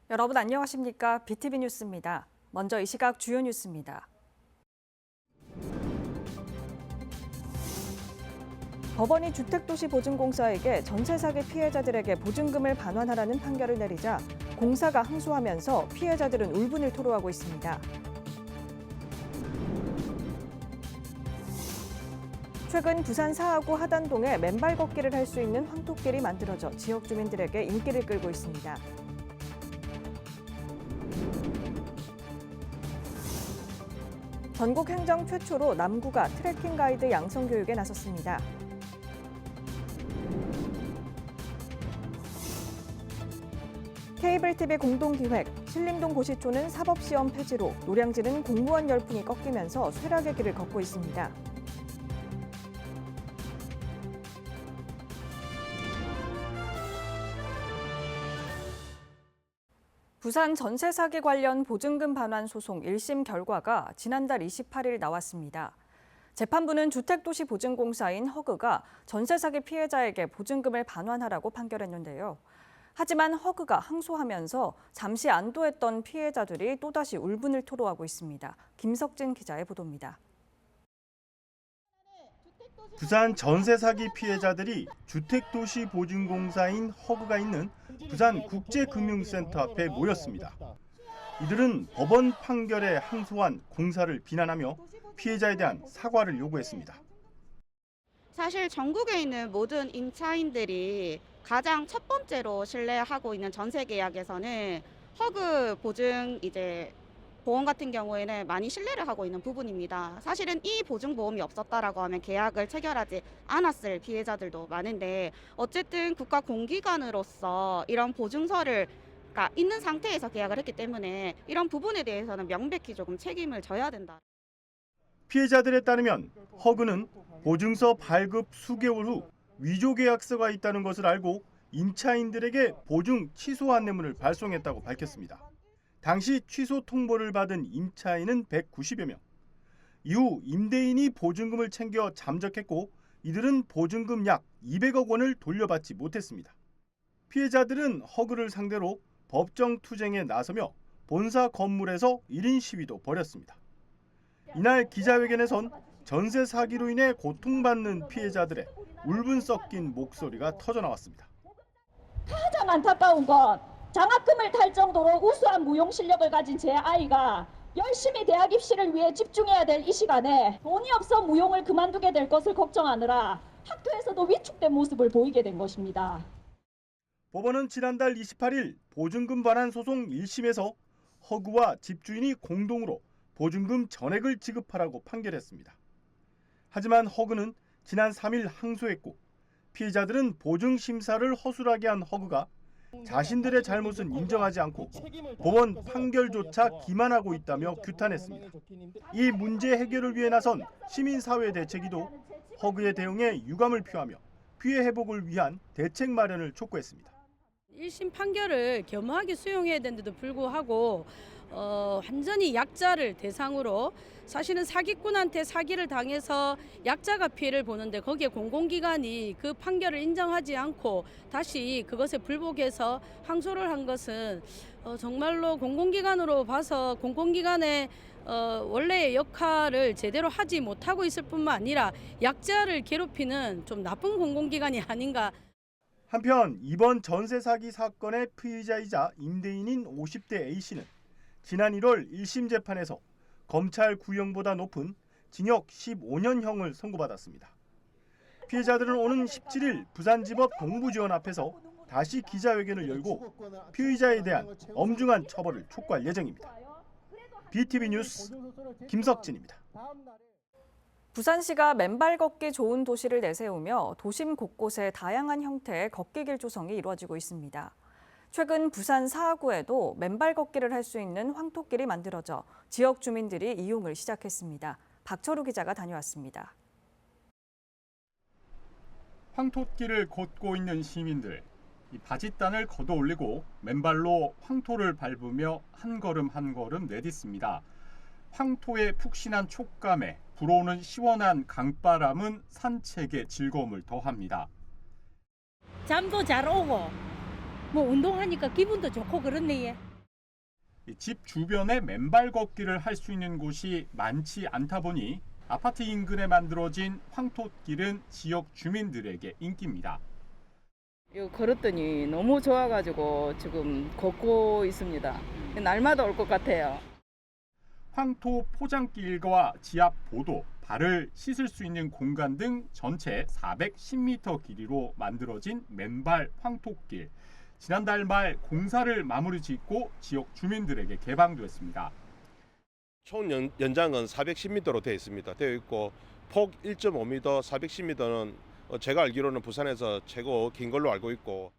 여러분 안녕하십니까? BTV 뉴스입니다. 먼저 이 시각 주요 뉴스입니다. 법원이 주택도시보증공사에게 전세 사기 피해자들에게 보증금을 반환하라는 판결을 내리자 공사가 항소하면서 피해자들은 울분을 토로하고 있습니다. 최근 부산 사하구 하단동에 맨발 걷기를 할 수 있는 황토길이 만들어져 지역 주민들에게 인기를 끌고 있습니다. 전국 행정 최초로 남구가 트레킹 가이드 양성 교육에 나섰습니다. 케이블 TV 공동기획, 신림동 고시촌은 사법시험 폐지로 노량진은 공무원 열풍이 꺾이면서 쇠락의 길을 걷고 있습니다. 부산 전세 사기 관련 보증금 반환 소송 1심 결과가 지난달 28일 나왔습니다. 재판부는 주택도시보증공사인 허그가 전세 사기 피해자에게 보증금을 반환하라고 판결했는데요. 하지만 허그가 항소하면서 잠시 안도했던 피해자들이 또다시 울분을 토로하고 있습니다. 김석진 기자의 보도입니다. 부산 전세 사기 피해자들이 주택도시보증공사인 허그가 있는 부산국제금융센터 앞에 모였습니다. 이들은 법원 판결에 항소한 공사를 비난하며 피해자에 대한 사과를 요구했습니다. 사실 전국에 있는 모든 임차인들이 가장 첫 번째로 신뢰하고 있는 전세 계약에서는 허그 보증 보험 같은 경우에는 많이 신뢰를 하고 있는 부분입니다. 사실은 이 보증보험이 없었다라고 하면 계약을 체결하지 않았을 피해자들도 많은데 어쨌든 국가 공기관으로서 이런 보증서를 있는 상태에서 계약을 했기 때문에 이런 부분에 대해서는 명백히 조금 책임을 져야 된다. 피해자들에 따르면 허그는 보증서 발급 수개월 후 위조 계약서가 있다는 것을 알고 임차인들에게 보증 취소 안내문을 발송했다고 밝혔습니다. 당시 취소 통보를 받은 임차인은 190여 명. 이후 임대인이 보증금을 챙겨 잠적했고 이들은 보증금 약 200억 원을 돌려받지 못했습니다. 피해자들은 허그를 상대로 법정 투쟁에 나서며 본사 건물에서 1인 시위도 벌였습니다. 이날 기자회견에선 전세 사기로 인해 고통받는 피해자들의 울분 섞인 목소리가 터져나왔습니다. 가장 안타까운 건 장학금을 탈 정도로 우수한 무용 실력을 가진 제 아이가 열심히 대학 입시를 위해 집중해야 될 이 시간에 돈이 없어 무용을 그만두게 될 것을 걱정하느라 학교에서도 위축된 모습을 보이게 된 것입니다. 법원은 지난달 28일 보증금 반환 소송 1심에서 허그와 집주인이 공동으로 보증금 전액을 지급하라고 판결했습니다. 하지만 허그는 지난 3일 항소했고 피해자들은 보증 심사를 허술하게 한 허그가 자신들의 잘못은 인정하지 않고 법원 판결조차 기만하고 있다며 규탄했습니다. 이 문제 해결을 위해 나선 시민사회 대책위도 허그의 대응에 유감을 표하며 피해 회복을 위한 대책 마련을 촉구했습니다. 1심 판결을 겸허하게 수용해야 되는데도 불구하고 완전히 약자를 대상으로 사실은 사기꾼한테 사기를 당해서 약자가 피해를 보는데 거기에 공공기관이 그 판결을 인정하지 않고 다시 그것에 불복해서 항소를 한 것은 정말로 공공기관으로 봐서 공공기관의 원래의 역할을 제대로 하지 못하고 있을 뿐만 아니라 약자를 괴롭히는 좀 나쁜 공공기관이 아닌가. 한편 이번 전세 사기 사건의 피의자이자 임대인인 50대 A씨는 지난 1월 1심 재판에서 검찰 구형보다 높은 징역 15년형을 선고받았습니다. 피해자들은 오는 17일 부산지법 동부지원 앞에서 다시 기자회견을 열고 피의자에 대한 엄중한 처벌을 촉구할 예정입니다. BTV 뉴스 김석진입니다. 부산시가 맨발 걷기 좋은 도시를 내세우며 도심 곳곳에 다양한 형태의 걷기길 조성이 이루어지고 있습니다. 최근 부산 사하구에도 맨발 걷기를 할 수 있는 황토길이 만들어져 지역 주민들이 이용을 시작했습니다. 박철우 기자가 다녀왔습니다. 황토길을 걷고 있는 시민들, 이 바짓단을 걷어 올리고 맨발로 황토를 밟으며 한 걸음 한 걸음 내딛습니다. 황토의 푹신한 촉감에 불어오는 시원한 강바람은 산책의 즐거움을 더합니다. 잠도 잘 오고 뭐 운동하니까 기분도 좋고 그렇네. 집 주변에 맨발 걷기를 할 수 있는 곳이 많지 않다 보니 아파트 인근에 만들어진 황토길은 지역 주민들에게 인기입니다. 이거 걸었더니 너무 좋아가지고 지금 걷고 있습니다. 날마다 올 것 같아요. 황토 포장길과 지압 보도, 발을 씻을 수 있는 공간 등 전체 410m 길이로 만들어진 맨발 황토길. 지난달 말 공사를 마무리 짓고 지역 주민들에게 개방됐습니다. 총 연장은 410m로 되어 있습니다. 되어 있고 폭 1.5m, 410m는 제가 알기로는 부산에서 최고 긴 걸로 알고 있고.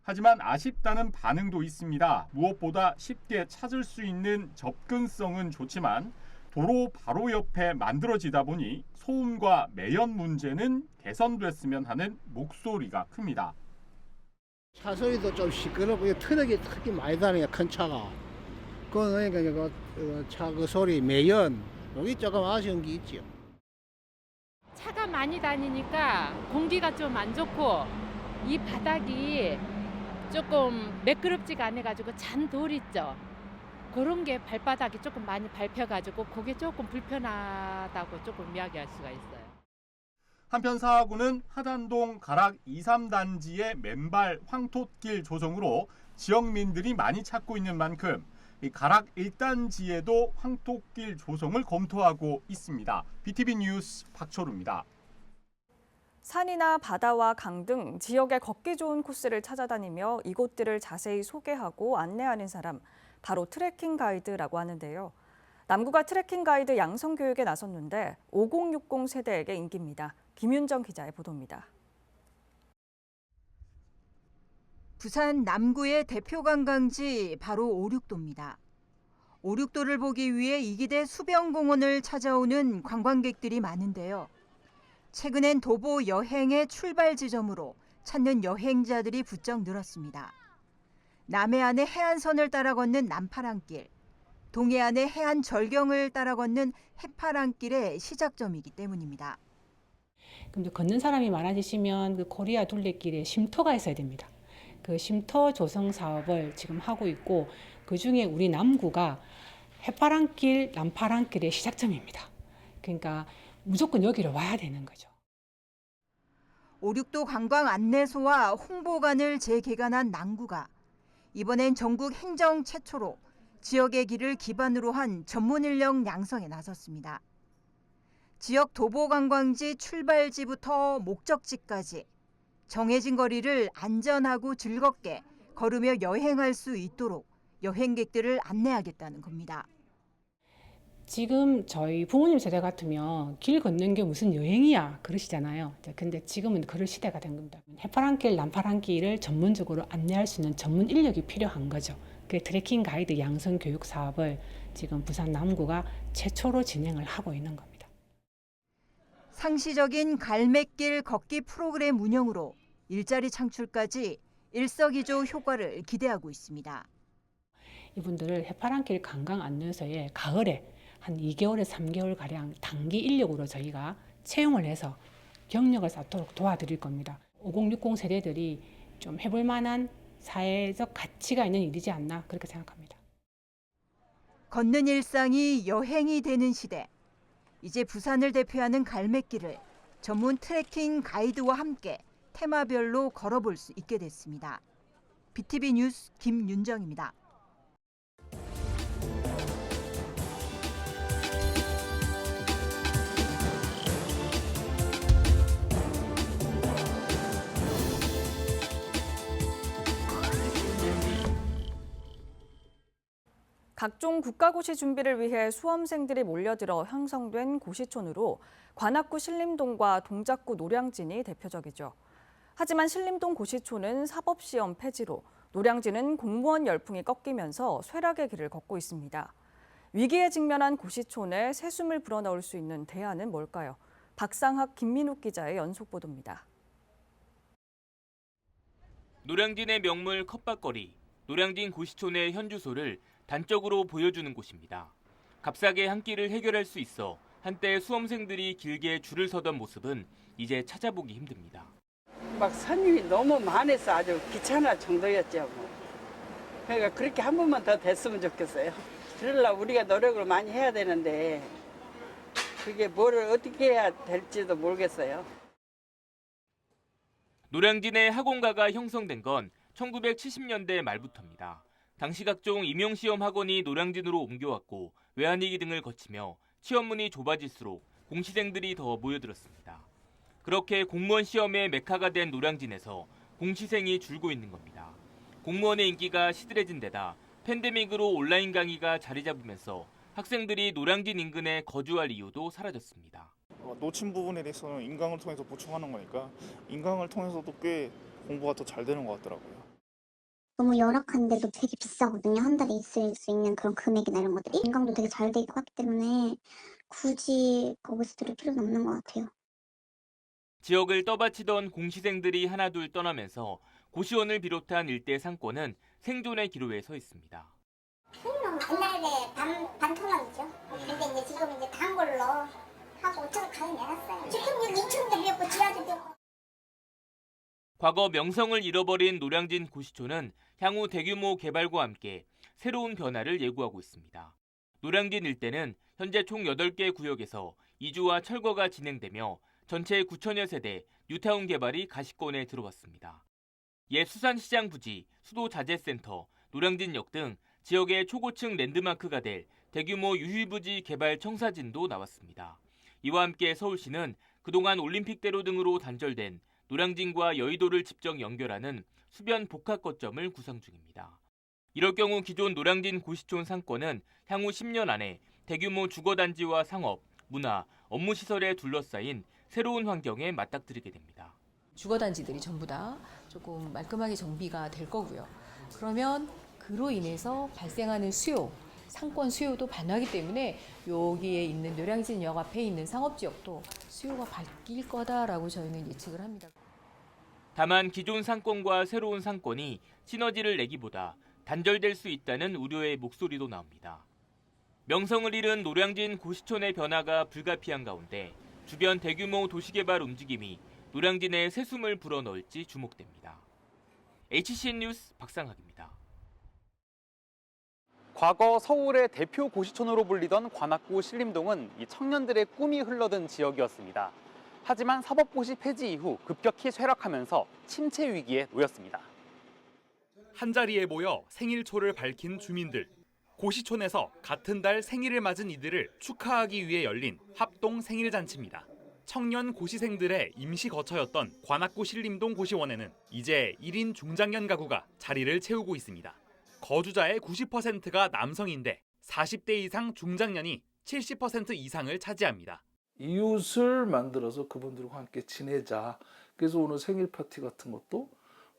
하지만 아쉽다는 반응도 있습니다. 무엇보다 쉽게 찾을 수 있는 접근성은 좋지만 도로 바로 옆에 만들어지다 보니 소음과 매연 문제는 개선됐으면 하는 목소리가 큽니다. 차 소리도 좀 시끄럽고 트럭이 특히 많이 다니요, 큰 차가. 그러니까 차 그 소리, 매연 여기 조금 아쉬운 게 있죠. 차가 많이 다니니까 공기가 좀 안 좋고 이 바닥이 조금 매끄럽지가 않아가지고 잔 돌 있죠. 그런 게 발바닥이 조금 많이 밟혀가지고 그게 조금 불편하다고 조금 이야기할 수가 있어요. 한편 사하구는 하단동 가락 2, 3단지의 맨발 황토길 조성으로 지역민들이 많이 찾고 있는 만큼 이 가락 1단지에도 황토길 조성을 검토하고 있습니다. BTV 뉴스 박철우입니다. 산이나 바다와 강 등 지역에 걷기 좋은 코스를 찾아다니며 이곳들을 자세히 소개하고 안내하는 사람, 바로 트레킹 가이드라고 하는데요. 남구가 트레킹 가이드 양성 교육에 나섰는데 5060 세대에게 인기입니다. 김윤정 기자의 보도입니다. 부산 남구의 대표 관광지 바로 오륙도입니다. 오륙도를 보기 위해 이기대 수변공원을 찾아오는 관광객들이 많은데요. 최근엔 도보 여행의 출발 지점으로 찾는 여행자들이 부쩍 늘었습니다. 남해안의 해안선을 따라 걷는 남파랑길, 동해안의 해안 절경을 따라 걷는 해파랑길의 시작점이기 때문입니다. 근데 걷는 사람이 많아지시면 그 코리아 둘레길에 쉼터가 있어야 됩니다. 그 쉼터 조성 사업을 지금 하고 있고 그중에 우리 남구가 해파랑길, 남파랑길의 시작점입니다. 그러니까 무조건 여기로 와야 되는 거죠. 오륙도 관광 안내소와 홍보관을 재개관한 남구가 이번엔 전국 행정 최초로 지역의 길을 기반으로 한 전문 인력 양성에 나섰습니다. 지역 도보 관광지 출발지부터 목적지까지 정해진 거리를 안전하고 즐겁게 걸으며 여행할 수 있도록 여행객들을 안내하겠다는 겁니다. 지금 저희 부모님 세대 같으면 길 걷는 게 무슨 여행이야 그러시잖아요. 근데 지금은 그럴 시대가 된 겁니다. 해파랑길, 남파랑길을 전문적으로 안내할 수 있는 전문 인력이 필요한 거죠. 그 트레킹 가이드 양성 교육 사업을 지금 부산 남구가 최초로 진행을 하고 있는 겁니다. 상시적인 갈매길 걷기 프로그램 운영으로 일자리 창출까지 일석이조 효과를 기대하고 있습니다. 이분들을 해파랑길 관광 안내소에 가을에 한 2개월에서 3개월가량 단기 인력으로 저희가 채용을 해서 경력을 쌓도록 도와드릴 겁니다. 5060 세대들이 좀 해볼 만한 사회적 가치가 있는 일이지 않나 그렇게 생각합니다. 걷는 일상이 여행이 되는 시대. 이제 부산을 대표하는 갈매길을 전문 트레킹 가이드와 함께 테마별로 걸어볼 수 있게 됐습니다. BTV 뉴스 김윤정입니다. 각종 국가고시 준비를 위해 수험생들이 몰려들어 형성된 고시촌으로 관악구 신림동과 동작구 노량진이 대표적이죠. 하지만 신림동 고시촌은 사법시험 폐지로, 노량진은 공무원 열풍이 꺾이면서 쇠락의 길을 걷고 있습니다. 위기에 직면한 고시촌에 새숨을 불어넣을 수 있는 대안은 뭘까요? 박상학, 김민욱 기자의 연속 보도입니다. 노량진의 명물 컵밥거리, 노량진 고시촌의 현주소를 단적으로 보여주는 곳입니다. 값싸게 한 끼를 해결할 수 있어 한때 수험생들이 길게 줄을 서던 모습은 이제 찾아보기 힘듭니다. 막 손님이 너무 많아서 아주 귀찮을 정도였죠. 그러니까 그렇게 한 번만 더 됐으면 좋겠어요. 그러려고 우리가 노력을 많이 해야 되는데 그게 뭐를 어떻게 해야 될지도 모르겠어요. 노량진의 학원가가 형성된 건 1970년대 말부터입니다. 당시 각종 임용시험 학원이 노량진으로 옮겨왔고 외환위기 등을 거치며 시험문이 좁아질수록 공시생들이 더 모여들었습니다. 그렇게 공무원 시험의 메카가 된 노량진에서 공시생이 줄고 있는 겁니다. 공무원의 인기가 시들해진 데다 팬데믹으로 온라인 강의가 자리 잡으면서 학생들이 노량진 인근에 거주할 이유도 사라졌습니다. 놓친 부분에 대해서는 인강을 통해서 보충하는 거니까 인강을 통해서도 꽤 공부가 더 잘 되는 것 같더라고요. 너무 열악한데도 되게 비싸거든요. 한 달에 있을 수 있는 그런 금액이나 이런 것들이. 인강도 되게 잘 돼 있고 하기 때문에 굳이 거기서 들을 필요는 없는 것 같아요. 지역을 떠받치던 공시생들이 하나둘 떠나면서 고시원을 비롯한 일대 상권은 생존의 기로에 서 있습니다. 옛날에 반토막이죠. 근데 이제 지금 이제 단 걸로 하고 좀 가긴 내놨어요. 지금 여기 2층도 비었고 지하도 비었고. 과거 명성을 잃어버린 노량진 고시촌은 향후 대규모 개발과 함께 새로운 변화를 예고하고 있습니다. 노량진 일대는 현재 총 8개 구역에서 이주와 철거가 진행되며 전체 9천여 세대 뉴타운 개발이 가시권에 들어왔습니다. 옛 수산시장 부지, 수도자재센터, 노량진역 등 지역의 초고층 랜드마크가 될 대규모 유휴부지 개발 청사진도 나왔습니다. 이와 함께 서울시는 그동안 올림픽대로 등으로 단절된 노량진과 여의도를 직접 연결하는 수변 복합 거점을 구상 중입니다. 이럴 경우 기존 노량진 고시촌 상권은 향후 10년 안에 대규모 주거단지와 상업, 문화, 업무시설에 둘러싸인 새로운 환경에 맞닥뜨리게 됩니다. 주거단지들이 전부 다 조금 말끔하게 정비가 될 거고요. 그러면 그로 인해서 발생하는 수요, 상권 수요도 반하기 때문에 여기에 있는 노량진역 앞에 있는 상업지역도 수요가 바뀔 거다라고 저희는 예측을 합니다. 다만 기존 상권과 새로운 상권이 시너지를 내기보다 단절될 수 있다는 우려의 목소리도 나옵니다. 명성을 잃은 노량진 고시촌의 변화가 불가피한 가운데 주변 대규모 도시개발 움직임이 노량진에 새숨을 불어넣을지 주목됩니다. HCN 뉴스 박상학입니다. 과거 서울의 대표 고시촌으로 불리던 관악구 신림동은 이 청년들의 꿈이 흘러든 지역이었습니다. 하지만 사법고시 폐지 이후 급격히 쇠락하면서 침체 위기에 놓였습니다. 한자리에 모여 생일초를 밝힌 주민들. 고시촌에서 같은 달 생일을 맞은 이들을 축하하기 위해 열린 합동 생일잔치입니다. 청년 고시생들의 임시 거처였던 관악구 신림동 고시원에는 이제 1인 중장년 가구가 자리를 채우고 있습니다. 거주자의 90%가 남성인데 40대 이상 중장년이 70% 이상을 차지합니다. 이웃을 만들어서 그분들과 함께 지내자. 그래서 오늘 생일 파티 같은 것도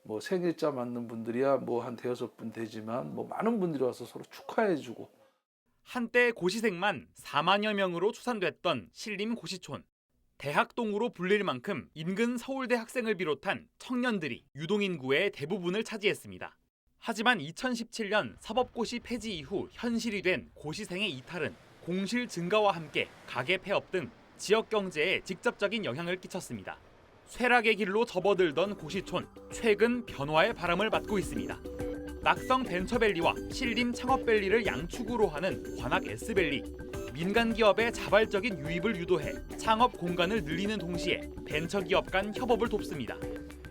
뭐 생일자 맞는 분들이야 뭐 한 5분 되지만 뭐 많은 분들이 와서 서로 축하해주고. 한때 고시생만 4만여 명으로 추산됐던 신림 고시촌. 대학동으로 불릴 만큼 인근 서울대 학생을 비롯한 청년들이 유동인구의 대부분을 차지했습니다. 하지만 2017년 사법고시 폐지 이후 현실이 된 고시생의 이탈은 공실 증가와 함께 가계 폐업 등 지역 경제에 직접적인 영향을 끼쳤습니다. 쇠락의 길로 접어들던 고시촌, 최근 변화의 바람을 맞고 있습니다. 낙성 벤처밸리와 신림 창업밸리를 양축으로 하는 관악 S밸리. 민간 기업의 자발적인 유입을 유도해 창업 공간을 늘리는 동시에 벤처기업 간 협업을 돕습니다.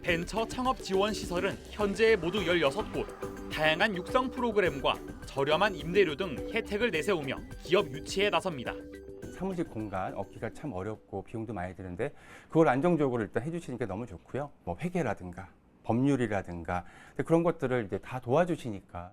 벤처 창업 지원 시설은 현재 모두 16곳, 다양한 육성 프로그램과 저렴한 임대료 등 혜택을 내세우며 기업 유치에 나섭니다. 사무실 공간 얻기가 참 어렵고 비용도 많이 드는데 그걸 안정적으로 일단 해주시니까 너무 좋고요. 뭐 회계라든가 법률이라든가 그런 것들을 이제 다 도와주시니까.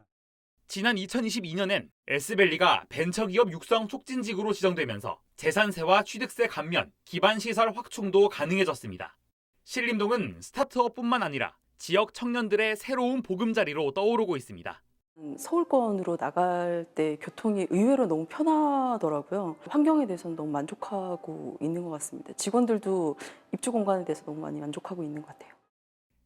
지난 2022년엔 S밸리가 벤처기업 육성 촉진지구로 지정되면서 재산세와 취득세 감면, 기반시설 확충도 가능해졌습니다. 신림동은 스타트업뿐만 아니라 지역 청년들의 새로운 보금자리로 떠오르고 있습니다. 서울권으로 나갈 때 교통이 의외로 너무 편하더라고요. 환경에 대해서는 너무 만족하고 있는 것 같습니다. 직원들도 입주 공간에 대해서 너무 많이 만족하고 있는 것 같아요.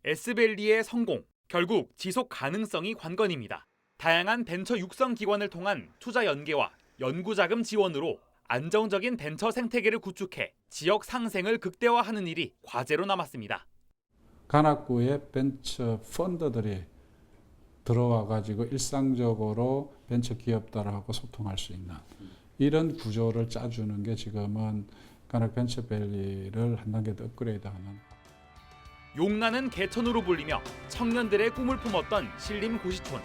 S밸리의 성공, 결국 지속 가능성이 관건입니다. 다양한 벤처 육성 기관을 통한 투자 연계와 연구자금 지원으로 안정적인 벤처 생태계를 구축해 지역 상생을 극대화하는 일이 과제로 남았습니다. 관악구의 벤처 펀드들이 들어와 가지고 일상적으로 벤처 기업들하고 소통할 수 있는 이런 구조를 짜주는 게 지금은 관악 벤처밸리를 한 단계 더 업그레이드하는. 용나는 개천으로 불리며 청년들의 꿈을 품었던 신림 고시촌.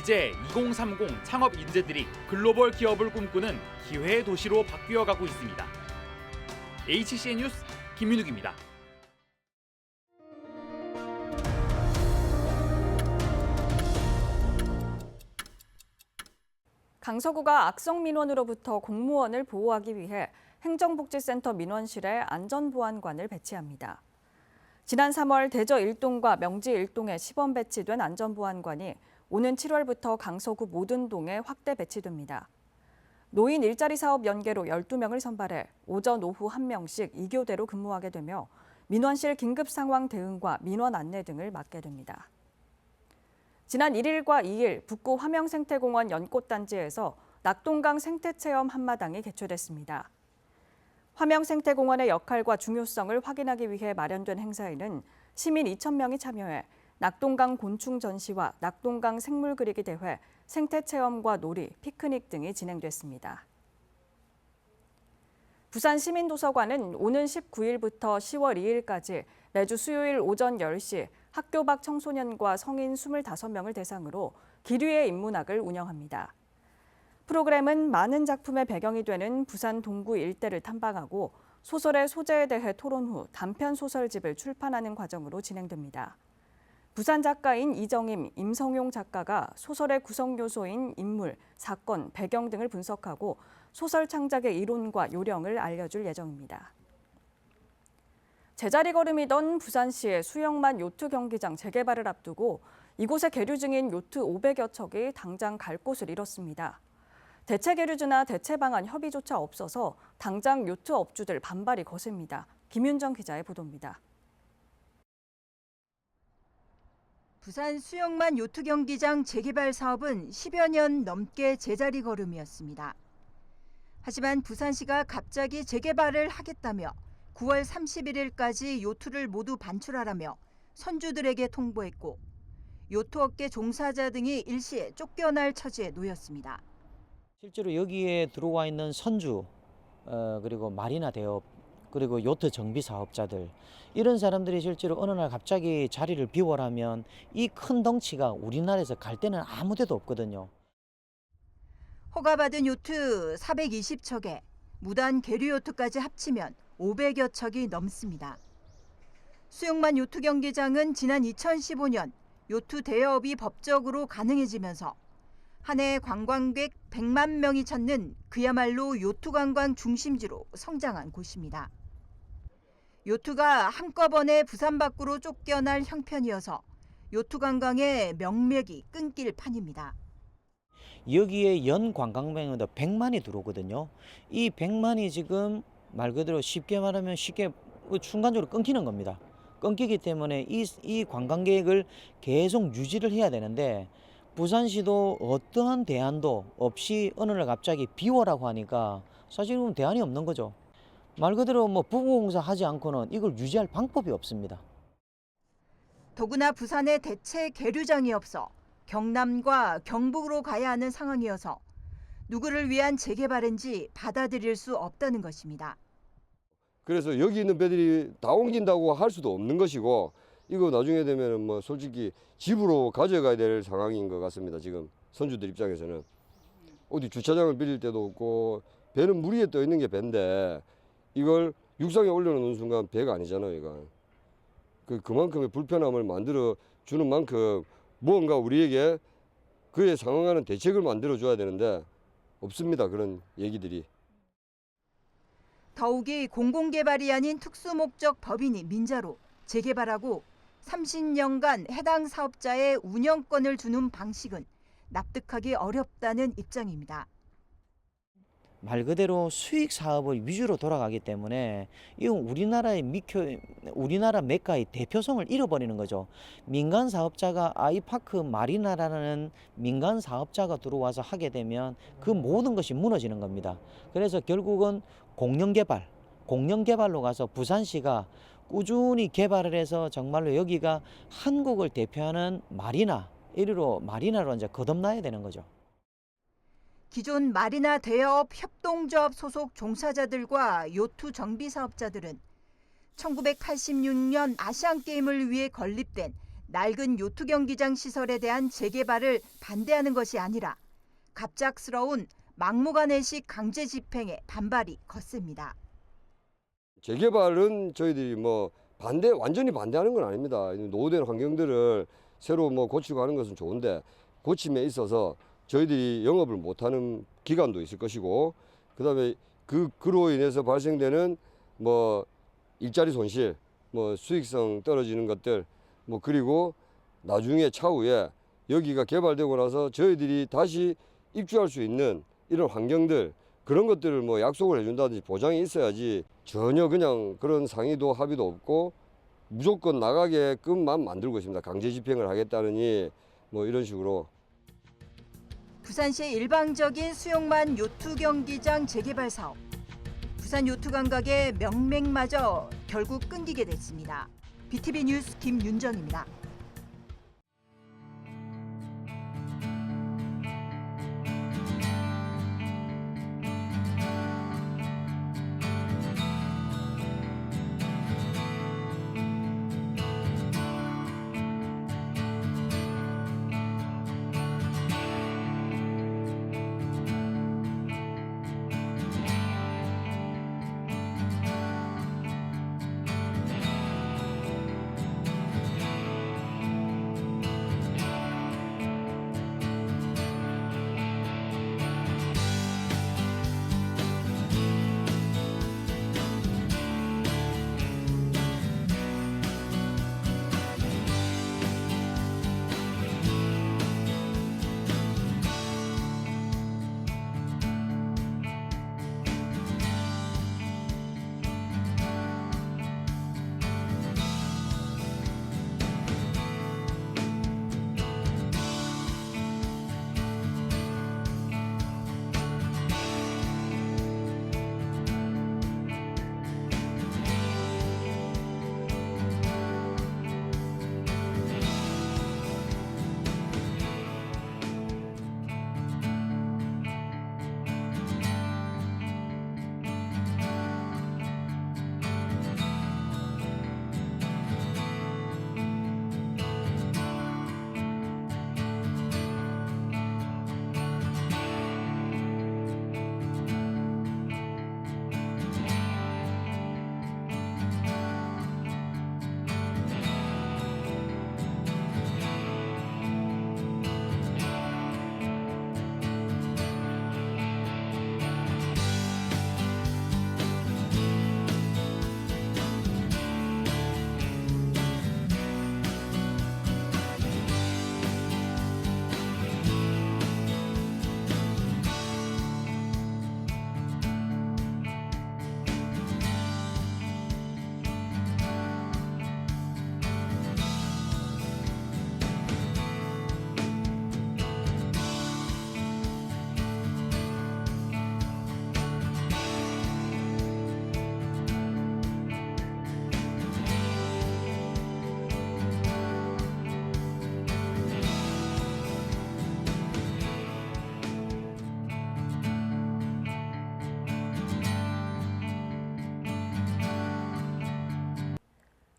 이제 2030 창업 인재들이 글로벌 기업을 꿈꾸는 기회의 도시로 바뀌어가고 있습니다. HCN 뉴스 김윤욱입니다. 강서구가 악성 민원으로부터 공무원을 보호하기 위해 행정복지센터 민원실에 안전보안관을 배치합니다. 지난 3월 대저 1동과 명지 1동에 시범 배치된 안전보안관이 오는 7월부터 강서구 모든 동에 확대 배치됩니다. 노인 일자리 사업 연계로 12명을 선발해 오전, 오후 1명씩 2교대로 근무하게 되며 민원실 긴급 상황 대응과 민원 안내 등을 맡게 됩니다. 지난 1일과 2일 북구 화명생태공원 연꽃단지에서 낙동강 생태체험 한마당이 개최됐습니다. 화명생태공원의 역할과 중요성을 확인하기 위해 마련된 행사에는 시민 2,000명이 참여해 낙동강 곤충 전시와 낙동강 생물 그리기 대회, 생태체험과 놀이, 피크닉 등이 진행됐습니다. 부산시민도서관은 오는 19일부터 10월 2일까지 매주 수요일 오전 10시 학교 밖 청소년과 성인 25명을 대상으로 기류의 인문학을 운영합니다. 프로그램은 많은 작품의 배경이 되는 부산 동구 일대를 탐방하고 소설의 소재에 대해 토론 후 단편 소설집을 출판하는 과정으로 진행됩니다. 부산 작가인 이정임, 임성용 작가가 소설의 구성 요소인 인물, 사건, 배경 등을 분석하고 소설 창작의 이론과 요령을 알려줄 예정입니다. 제자리 걸음이던 부산시의 수영만 요트 경기장 재개발을 앞두고 이곳에 계류 중인 요트 500여 척이 당장 갈 곳을 잃었습니다. 대체 계류주나 대체 방안 협의조차 없어서 당장 요트 업주들 반발이 거셉니다. 김윤정 기자의 보도입니다. 부산 수영만 요트 경기장 재개발 사업은 10여 년 넘게 제자리 걸음이었습니다. 하지만 부산시가 갑자기 재개발을 하겠다며 9월 31일까지 요트를 모두 반출하라며 선주들에게 통보했고 요트업계 종사자 등이 일시에 쫓겨날 처지에 놓였습니다. 실제로 여기에 들어와 있는 선주, 그리고 마리나 대업, 그리고 요트 정비 사업자들 이런 사람들이 실제로 어느 날 갑자기 자리를 비워라면 이 큰 덩치가 우리나라에서 갈 데는 아무 데도 없거든요. 허가받은 요트 420척에 무단 계류 요트까지 합치면 500여 척이 넘습니다. 수영만 요트 경기장은 지난 2015년 요트 대여업이 법적으로 가능해지면서 한 해 관광객 100만 명이 찾는 그야말로 요트 관광 중심지로 성장한 곳입니다. 요트가 한꺼번에 부산 밖으로 쫓겨날 형편이어서 요트 관광의 명맥이 끊길 판입니다. 여기에 연 관광객은 100만이 들어오거든요. 이 100만이 지금 말 그대로 쉽게 말하면 쉽게 순간적으로 끊기는 겁니다. 끊기기 때문에 이 관광객을 계속 유지를 해야 되는데 부산시도 어떠한 대안도 없이 어느 날 갑자기 비워라고 하니까 사실은 대안이 없는 거죠. 말 그대로 부부공사 하지 않고는 이걸 유지할 방법이 없습니다. 더구나 부산에 대체 계류장이 없어 경남과 경북으로 가야 하는 상황이어서 누구를 위한 재개발인지 받아들일 수 없다는 것입니다. 그래서 여기 있는 배들이 다 옮긴다고 할 수도 없는 것이고 이거 나중에 되면 솔직히 집으로 가져가야 될 상황인 것 같습니다. 지금 선주들 입장에서는 어디 주차장을 빌릴 데도 없고 배는 물 위에 떠 있는 게 배인데 이걸 육상에 올려놓는 순간 배가 아니잖아요. 이거 그만큼의 불편함을 만들어 주는 만큼 무언가 우리에게 그에 상응하는 대책을 만들어 줘야 되는데 없습니다. 그런 얘기들이. 더욱이 공공개발이 아닌 특수목적 법인이 민자로 재개발하고 30년간 해당 사업자의 운영권을 주는 방식은 납득하기 어렵다는 입장입니다. 말 그대로 수익 사업을 위주로 돌아가기 때문에 이건 우리나라 메카의 대표성을 잃어버리는 거죠. 민간 사업자가 아이파크 마리나라는 민간 사업자가 들어와서 하게 되면 그 모든 것이 무너지는 겁니다. 그래서 결국은 공영개발로 가서 부산시가 꾸준히 개발을 해서 정말로 여기가 한국을 대표하는 마리나 이리로 마리나로 이제 거듭나야 되는 거죠. 기존 마리나 대여업 협동조합 소속 종사자들과 요트 정비 사업자들은 1986년 아시안게임을 위해 건립된 낡은 요트 경기장 시설에 대한 재개발을 반대하는 것이 아니라 갑작스러운 막무가내식 강제 집행에 반발이 컸습니다. 재개발은 저희들이 완전히 반대하는 건 아닙니다. 노후된 환경들을 새로 고치고 하는 것은 좋은데 고침에 있어서 저희들이 영업을 못하는 기간도 있을 것이고, 그다음에 그로 인해서 발생되는 일자리 손실, 수익성 떨어지는 것들, 그리고 나중에 차후에 여기가 개발되고 나서 저희들이 다시 입주할 수 있는 이런 환경들, 그런 것들을 약속을 해준다든지 보장이 있어야지, 전혀 그냥 그런 상의도 합의도 없고 무조건 나가게끔만 만들고 있습니다. 강제 집행을 하겠다느니 이런 식으로. 부산시의 일방적인 수용만 요트 경기장 재개발 사업. 부산 요트 감각의 명맥마저 결국 끊기게 됐습니다. BTV 뉴스 김윤정입니다.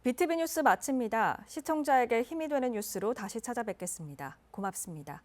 BTV 뉴스 마칩니다. 시청자에게 힘이 되는 뉴스로 다시 찾아뵙겠습니다. 고맙습니다.